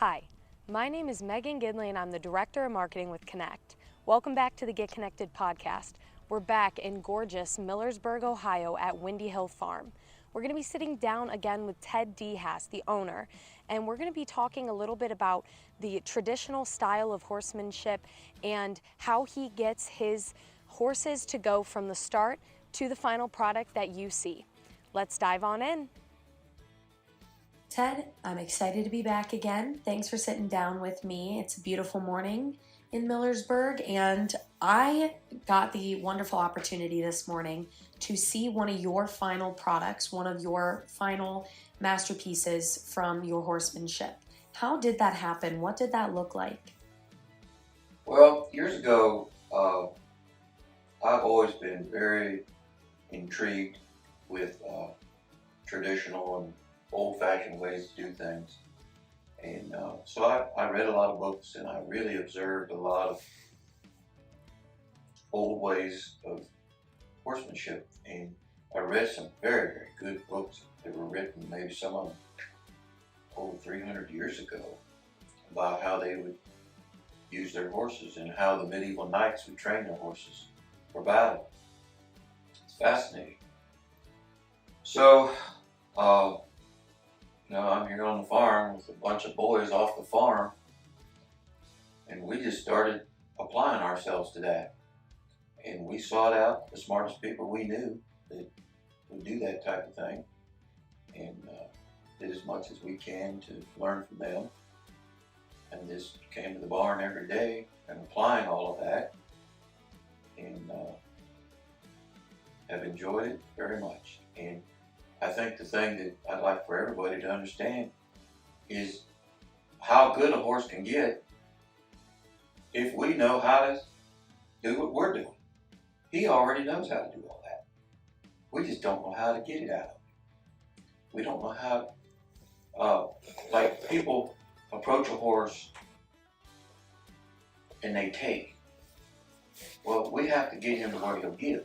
Hi, my name is Megan Gidley and I'm the Director of Marketing with Connect. Welcome back to the Get Connected podcast. We're back in gorgeous Millersburg, Ohio at Windy Hill Farm. We're going to be sitting down again with Ted DeHass, the owner, and we're going to be talking a little bit about the traditional style of horsemanship and how he gets his horses to go from the start to the final product that you see. Let's dive on in. Ted, I'm excited to be back again. Thanks for sitting down with me. It's a beautiful morning in Millersburg, and I got the wonderful opportunity this morning to see one of your final products, one of your final masterpieces from your horsemanship. How did that happen? What did that look like? Well, years ago, I've always been very intrigued with traditional and old-fashioned ways to do things. And so I read a lot of books and I really observed a lot of old ways of horsemanship. And I read some very, very good books that were written, maybe some of them over 300 years ago, about how they would use their horses and how the medieval knights would train their horses for battle. It's fascinating. So, I'm here on the farm with a bunch of boys off the farm, and we just started applying ourselves to that. And we sought out the smartest people we knew that would do that type of thing, and did as much as we can to learn from them. And just came to the barn every day and applying all of that, and have enjoyed it very much. And I think the thing that I'd like for everybody to understand is how good a horse can get if we know how to do what we're doing. He already knows how to do all that. We just don't know how to get it out of him. We don't know how, like people approach a horse and they take. Well, we have to get him to where he'll give.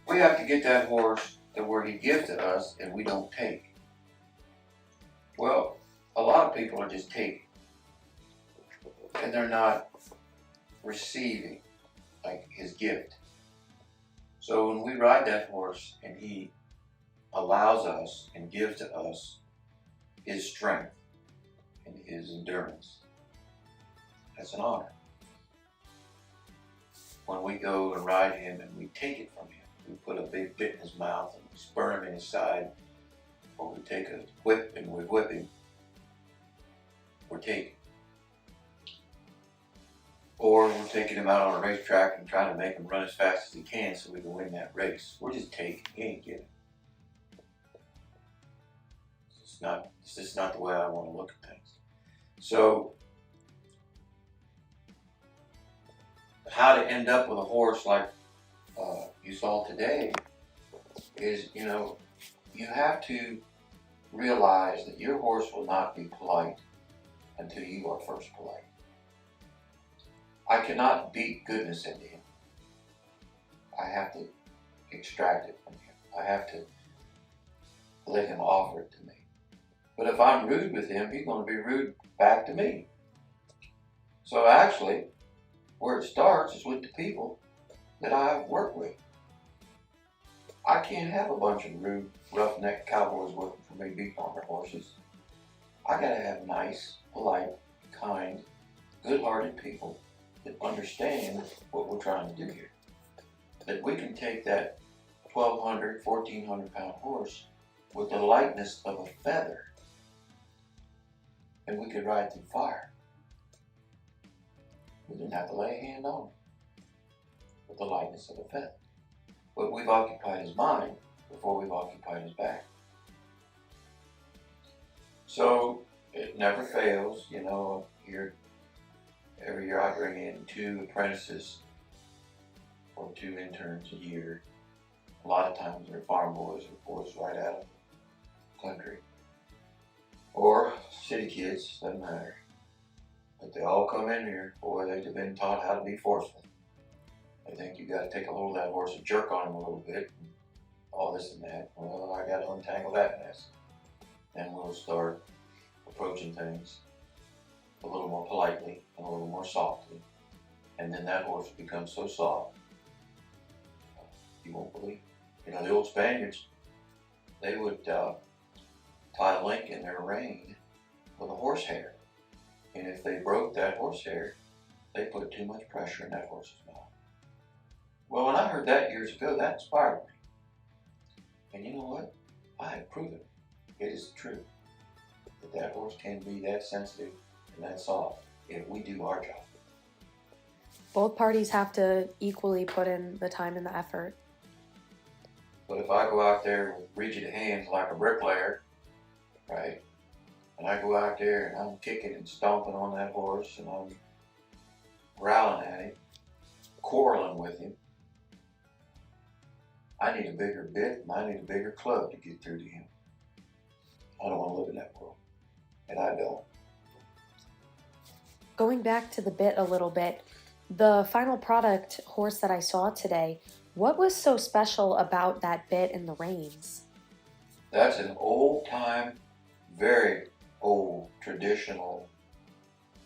We have to get that horse to where he gives to us and we don't take. Well, a lot of people are just taking and they're not receiving like his gift. So when we ride that horse and he allows us and gives to us his strength and his endurance, that's an honor. When we go and ride him and we take it from him, we put a big bit in his mouth and we spur him in his side, or we take a whip and we whip him, we're taking. Or we're taking him out on a racetrack and trying to make him run as fast as he can so we can win that race. We're just taking, he ain't getting. It's just not the way I want to look at things. So, how to end up with a horse like you saw today is, you have to realize that your horse will not be polite until you are first polite. I cannot beat goodness into him. I have to extract it from him. I have to let him offer it to me. But if I'm rude with him, he's going to be rude back to me. So actually, where it starts is with the people that I work with. I can't have a bunch of rude, roughneck cowboys working for me beating on their horses. I gotta have nice, polite, kind, good-hearted people that understand what we're trying to do here. That we can take that 1,200, 1,400 pound horse with the lightness of a feather and we could ride through fire. We didn't have to lay a hand on him with the lightness of a feather. But we've occupied his mind before we've occupied his back. So it never fails, every year I bring in 2 apprentices or 2 interns a year. A lot of times they're farm boys or boys right out of the country. Or city kids, doesn't matter. But they all come in here, boy, they've been taught how to be horsemen. They think you got to take a hold of that horse and jerk on him a little bit, and all this and that. Well, I got to untangle that mess. Then we'll start approaching things a little more politely and a little more softly. And then that horse becomes so soft, you won't believe it. You know, the old Spaniards, they would tie a link in their rein with a horsehair. And if they broke that horsehair, they put too much pressure in that horse's mouth. Well, when I heard that years ago, that inspired me. And you know what? I have proven it is the truth that that horse can be that sensitive and that soft if we do our job. Both parties have to equally put in the time and the effort. But if I go out there with rigid hands like a bricklayer, right, and I go out there and I'm kicking and stomping on that horse and I'm growling at him, quarreling with him, I need a bigger bit and I need a bigger club to get through to him. I don't want to live in that world, and I don't. Going back to the bit a little bit, the final product horse that I saw today, what was so special about that bit and the reins? That's an old-time, very old, traditional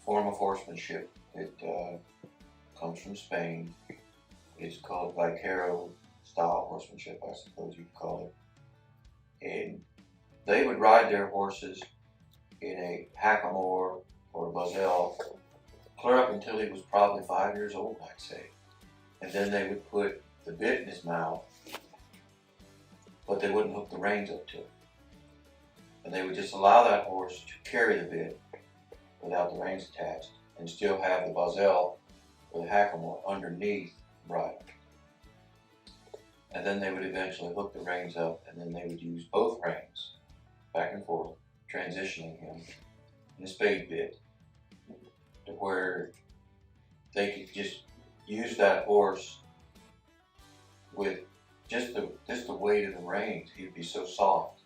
form of horsemanship. It comes from Spain. It's called Vaquero style horsemanship, I suppose you'd call it. And they would ride their horses in a hackamore or a buzzell clear up until he was probably 5 years old, I'd say. And then they would put the bit in his mouth, but they wouldn't hook the reins up to it. And they would just allow that horse to carry the bit without the reins attached and still have the buzzell or the hackamore underneath the bridle. And then they would eventually hook the reins up, and then they would use both reins back and forth, transitioning him in a spade bit to where they could just use that horse with just the weight of the reins. He'd be so soft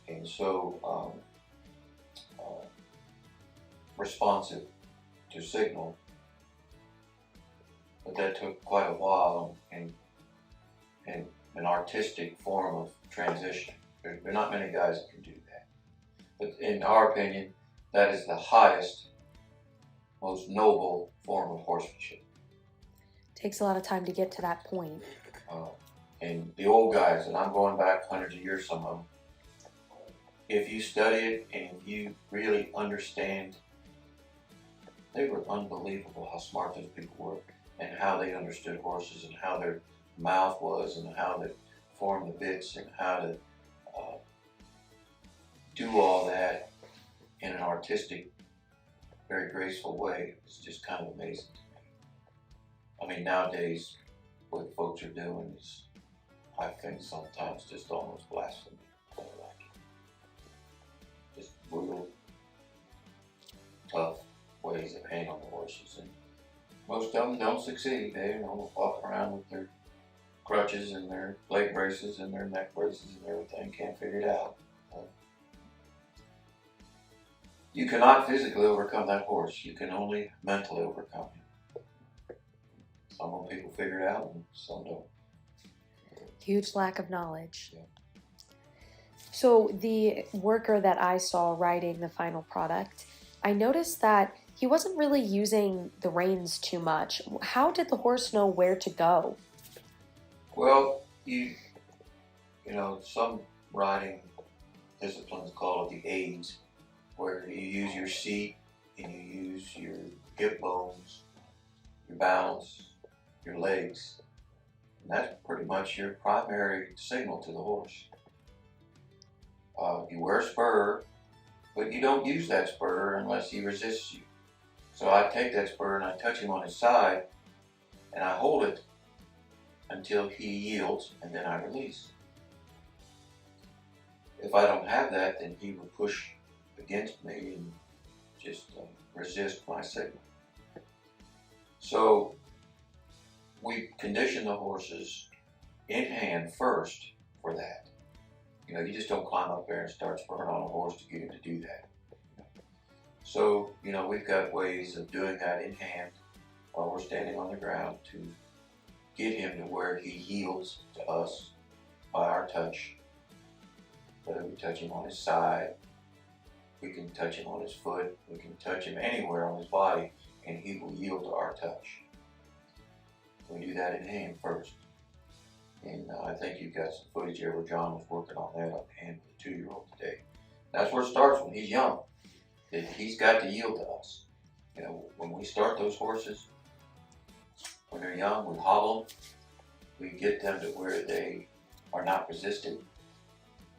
and so responsive to signal. But that took quite a while and an artistic form of transition. There are not many guys that can do that. But in our opinion, that is the highest, most noble form of horsemanship. Takes a lot of time to get to that point. And the old guys, and I'm going back hundreds of years, some of them, if you study it and if you really understand, they were unbelievable how smart those people were and how they understood horses and how their mouth was and how to form the bits and how to do all that in an artistic, very graceful way. It's just kind of amazing to me. I mean, nowadays, what folks are doing is, I think, sometimes just almost blasphemy. Just brutal, tough ways of handling the horses. And most of them don't succeed. They walk around with their crutches and their leg braces and their neck braces and everything, can't figure it out. You cannot physically overcome that horse. You can only mentally overcome him. Some people figure it out and some don't. Huge lack of knowledge. Yeah. So the worker that I saw riding the final product, I noticed that he wasn't really using the reins too much. How did the horse know where to go? Well, you know, some riding disciplines call it the aids, where you use your seat and you use your hip bones, your balance, your legs. And that's pretty much your primary signal to the horse. You wear a spur, but you don't use that spur unless he resists you. So I take that spur and I touch him on his side and I hold it until he yields and then I release. If I don't have that, then he would push against me and just resist my signal. So we condition the horses in hand first for that. You know, you just don't climb up there and start spurring on a horse to get him to do that. So, you know, we've got ways of doing that in hand while we're standing on the ground to get him to where he yields to us by our touch. Whether we touch him on his side, We can touch him on his foot. We can touch him anywhere on his body, and he will yield to our touch. We do that in hand first. And I think you've got some footage here where John was working on that on hand with a 2-year-old today. That's where it starts when he's young. That he's got to yield to us. You know, when we start those horses, when they're young, we hobble them. We get them to where they are not resistant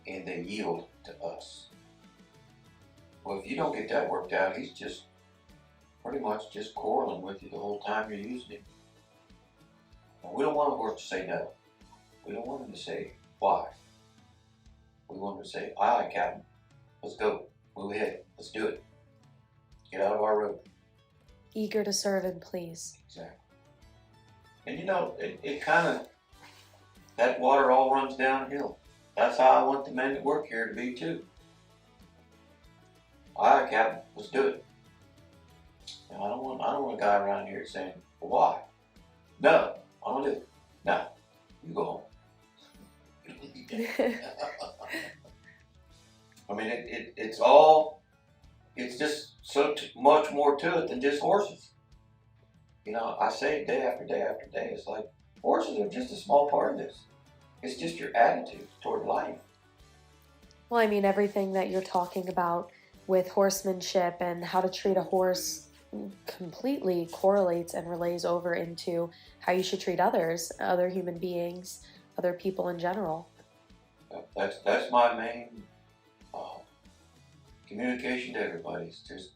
and they yield to us. Well, if you don't get that worked out, he's just pretty much just quarreling with you the whole time you're using him. And we don't want a horse to say no. We don't want him to say why. We want him to say, aye, aye, Captain. Let's go. Move ahead. Let's do it. Get out of our road. Eager to serve and please. Exactly. And you know, it kind of, that water all runs downhill. That's how I want the men that work here to be too. All right, Captain, let's do it. You know, I don't want a guy around here saying, well, why? No, I don't do it. No, you go home. I mean, it's just so much more to it than just horses. You know, I say it day after day after day. It's like horses are just a small part of this. It's just your attitude toward life. Well, I mean, everything that you're talking about with horsemanship and how to treat a horse completely correlates and relays over into how you should treat others, other human beings, other people in general. That's my main communication to everybody. It's just,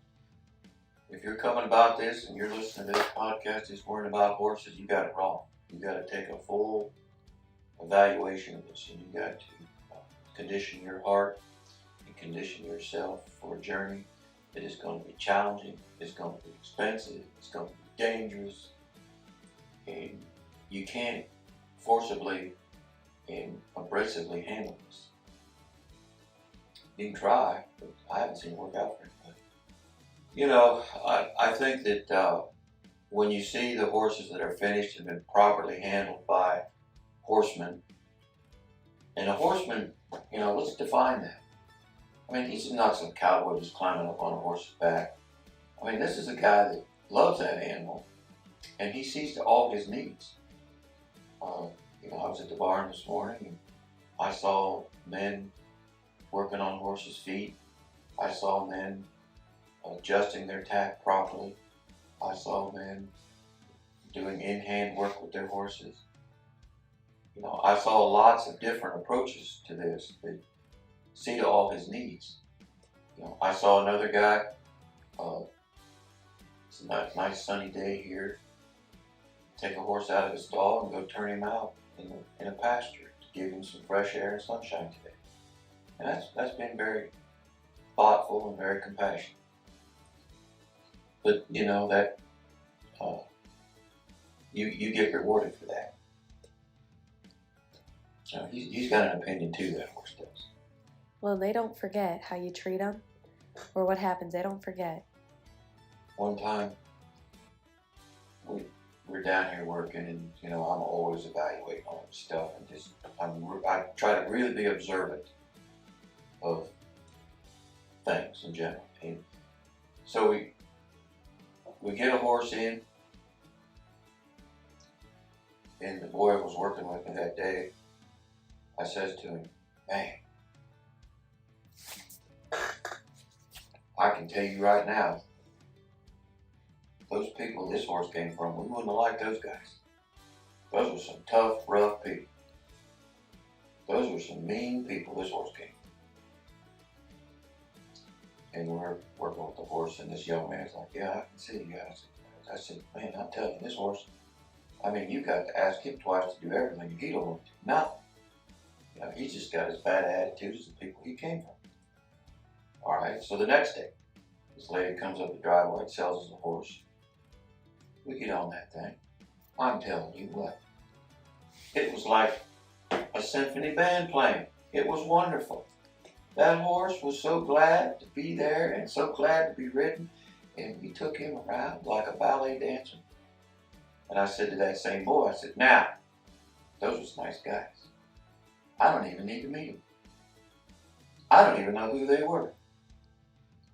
if you're coming about this and you're listening to this podcast just worrying about horses, you got it wrong. You got to take a full evaluation of this, and you got to condition your heart and condition yourself for a journey that is going to be challenging, it's going to be expensive, it's going to be dangerous, and you can't forcibly and aggressively handle this. You can try, but I haven't seen it work out for anybody. You know, I think that when you see the horses that are finished and been properly handled by horsemen, and a horseman, you know, let's define that. I mean, he's not some cowboy just climbing up on a horse's back. I mean, this is a guy that loves that animal, and he sees to all his needs. You know, I was at the barn this morning, and I saw men working on horses' feet. I saw men adjusting their tack properly. I saw men doing in-hand work with their horses. You know, I saw lots of different approaches to this that see to all his needs. You know, I saw another guy, it's a nice sunny day here, take a horse out of his stall and go turn him out in a pasture to give him some fresh air and sunshine today. And that's been very thoughtful and very compassionate. But you know that you get rewarded for that. So he's got an opinion too, that horse does. Well, they don't forget how you treat them or what happens. They don't forget. One time, we're down here working, and you know, I'm always evaluating all this stuff, and just I try to really be observant of things in general. And so we get a horse in, and the boy was working with me that day. I says to him, man, I can tell you right now, those people this horse came from, we wouldn't have liked those guys. Those were some tough, rough people. Those were some mean people this horse came from. And we're working with the horse, and this young man's like, yeah, I can see you guys. I said, man, I'm telling you, this horse, I mean, you've got to ask him twice to do everything, and he don't want to do nothing. You know, he's just got as bad attitude as the people he came from. All right, so the next day, this lady comes up the driveway and sells us a horse. We get on that thing. I'm telling you what, it was like a symphony band playing. It was wonderful. That horse was so glad to be there and so glad to be ridden, and we took him around like a ballet dancer. And I said to that same boy, I said, now, those was nice guys. I don't even need to meet them. I don't even know who they were.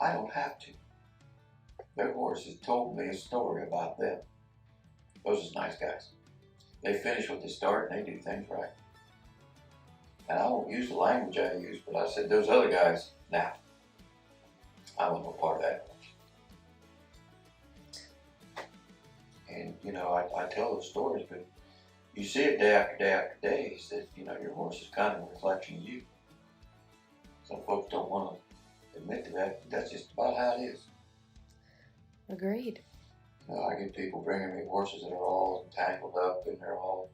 I don't have to. Their horses told me a story about them. Those are nice guys. They finish what they start and they do things right. And I won't use the language I use, but I said, those other guys, nah, I want no part of that. And, you know, I tell those stories, but you see it day after day after day, is that, you know, your horse is kind of a reflection of you. Some folks don't want to admit to that, but that's just about how it is. Agreed. You know, I get people bringing me horses that are all tangled up and they're all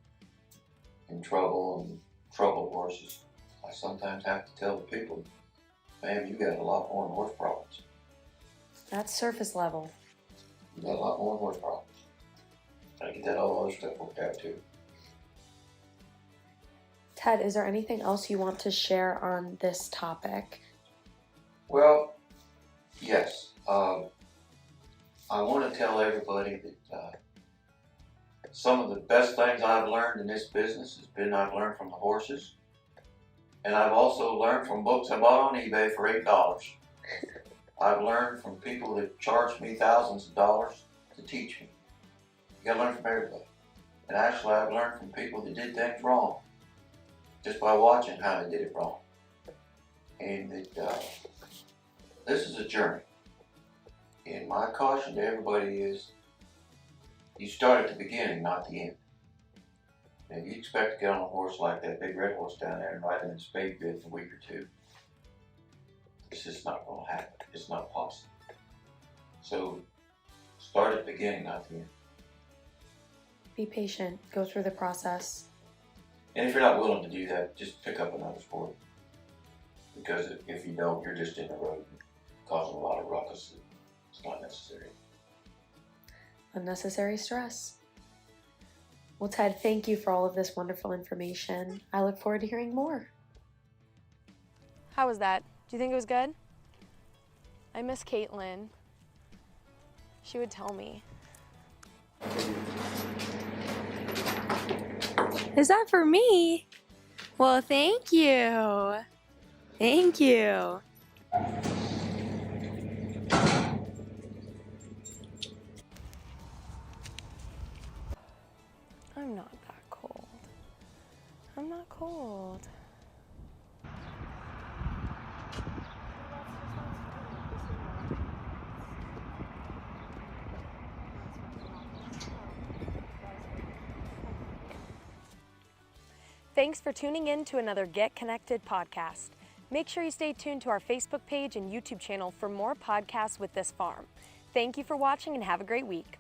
in trouble and troubled horses. I sometimes have to tell the people, ma'am, you got a lot more than horse problems. That's surface level. You got a lot more than horse problems. I get that all other stuff worked out too. Ted, is there anything else you want to share on this topic? Well, yes. I want to tell everybody that some of the best things I've learned in this business I've learned from the horses. And I've also learned from books I bought on eBay for $8. I've learned from people that charged me thousands of dollars to teach me. You gotta learn from everybody. And actually I've learned from people that did things wrong just by watching how they did it wrong. And that this is a journey. And my caution to everybody is, you start at the beginning, not the end. Now, you expect to get on a horse like that big red horse down there and ride in the spade bit in a week or two. It's just not going to happen. It's not possible. So, start at the beginning, not the end. Be patient. Go through the process. And if you're not willing to do that, just pick up another sport. Because if you don't, you're just in the road causing a lot of ruckus. It's not necessary. Unnecessary stress. Well, Ted, thank you for all of this wonderful information. I look forward to hearing more. How was that? Do you think it was good? I miss Caitlin. She would tell me. Is that for me? Well, thank you. Thank you. I'm not that cold. I'm not cold. Thanks for tuning in to another Get Connected podcast. Make sure you stay tuned to our Facebook page and YouTube channel for more podcasts with this farm. Thank you for watching and have a great week.